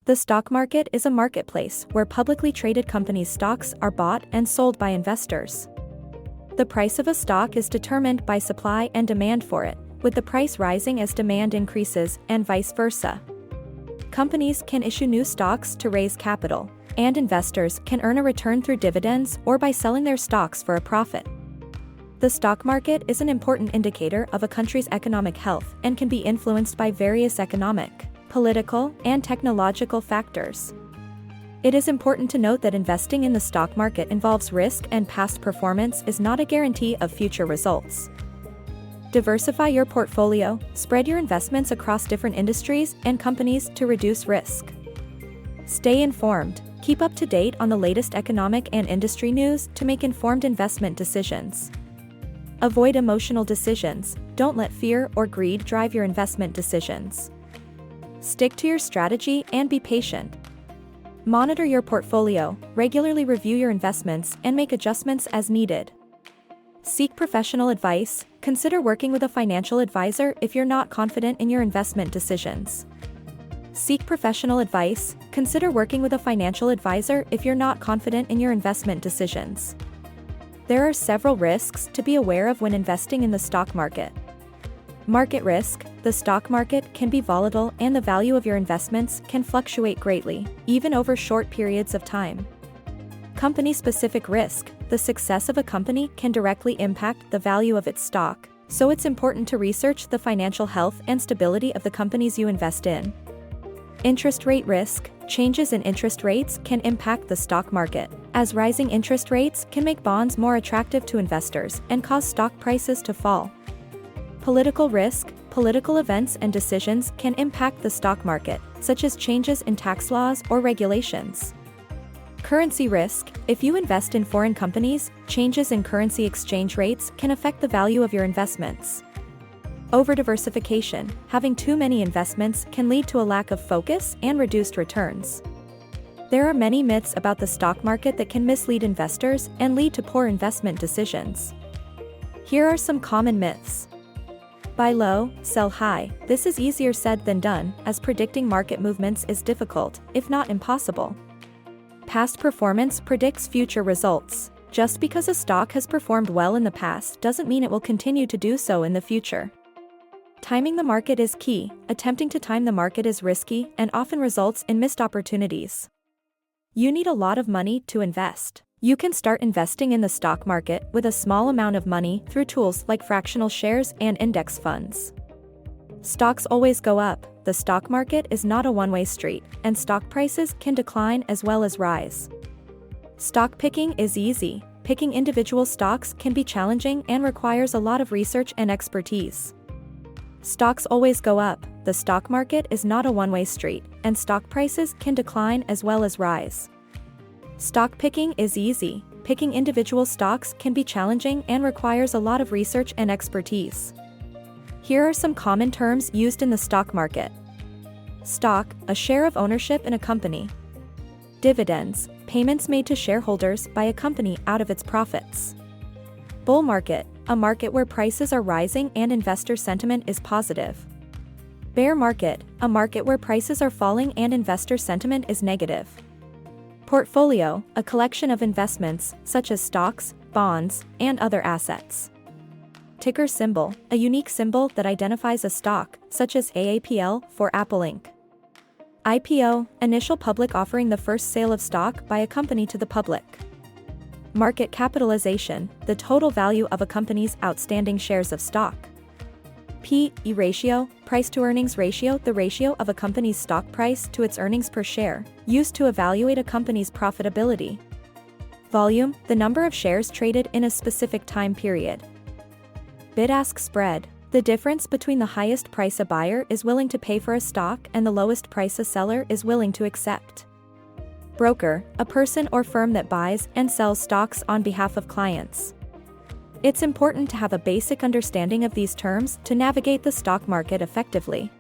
The stock market is a marketplace where publicly traded companies' stocks are bought and sold by investors. The price of a stock is determined by supply and demand for it, with the price rising as demand increases and vice versa. Companies can issue new stocks to raise capital, and investors can earn a return through dividends or by selling their stocks for a profit. The stock market is an important indicator of a country's economic health and can be influenced by various economic, political, and technological factors. It is important to note that investing in the stock market involves risk, and past performance is not a guarantee of future results. Diversify your portfolio, spread your investments across different industries and companies to reduce risk. Stay informed, keep up to date on the latest economic and industry news to make informed investment decisions. Avoid emotional decisions, don't let fear or greed drive your investment decisions. Stick to your strategy and be patient. Monitor your portfolio, regularly review your investments, and make adjustments as needed. Seek professional advice, consider working with a financial advisor if you're not confident in your investment decisions. Seek professional advice, consider working with a financial advisor if you're not confident in your investment decisions. There are several risks to be aware of when investing in the stock market. Market risk: the stock market can be volatile and the value of your investments can fluctuate greatly, even over short periods of time. Company-specific risk: the success of a company can directly impact the value of its stock, so it's important to research the financial health and stability of the companies you invest in. Interest rate risk: changes in interest rates can impact the stock market, as rising interest rates can make bonds more attractive to investors and cause stock prices to fall. Political risk: political events and decisions can impact the stock market, such as changes in tax laws or regulations. Currency risk: if you invest in foreign companies, changes in currency exchange rates can affect the value of your investments. Over-diversification: having too many investments can lead to a lack of focus and reduced returns. There are many myths about the stock market that can mislead investors and lead to poor investment decisions. Here are some common myths. Buy low, sell high. This is easier said than done, as predicting market movements is difficult, if not impossible. Past performance predicts future results. Just because a stock has performed well in the past doesn't mean it will continue to do so in the future. Timing the market is key. Attempting to time the market is risky and often results in missed opportunities. You need a lot of money to invest. You can start investing in the stock market with a small amount of money through tools like fractional shares and index funds. Stocks always go up. The stock market is not a one-way street, and stock prices can decline as well as rise. Stock picking is easy. Picking individual stocks can be challenging and requires a lot of research and expertise. Stocks always go up. The stock market is not a one-way street, and stock prices can decline as well as rise. Stock picking is easy. Picking individual stocks can be challenging and requires a lot of research and expertise. Here are some common terms used in the stock market. Stock: a share of ownership in a company. Dividends: payments made to shareholders by a company out of its profits. Bull market: a market where prices are rising and investor sentiment is positive. Bear market: a market where prices are falling and investor sentiment is negative. Portfolio: a collection of investments, such as stocks, bonds, and other assets. Ticker symbol: a unique symbol that identifies a stock, such as AAPL for Apple Inc. IPO: initial public offering, the first sale of stock by a company to the public. Market capitalization: the total value of a company's outstanding shares of stock. P/E ratio: price to earnings ratio, the ratio of a company's stock price to its earnings per share, used to evaluate a company's profitability. Volume: the number of shares traded in a specific time period. Bid-ask spread: the difference between the highest price a buyer is willing to pay for a stock and the lowest price a seller is willing to accept. Broker: a person or firm that buys and sells stocks on behalf of clients. It's important to have a basic understanding of these terms to navigate the stock market effectively.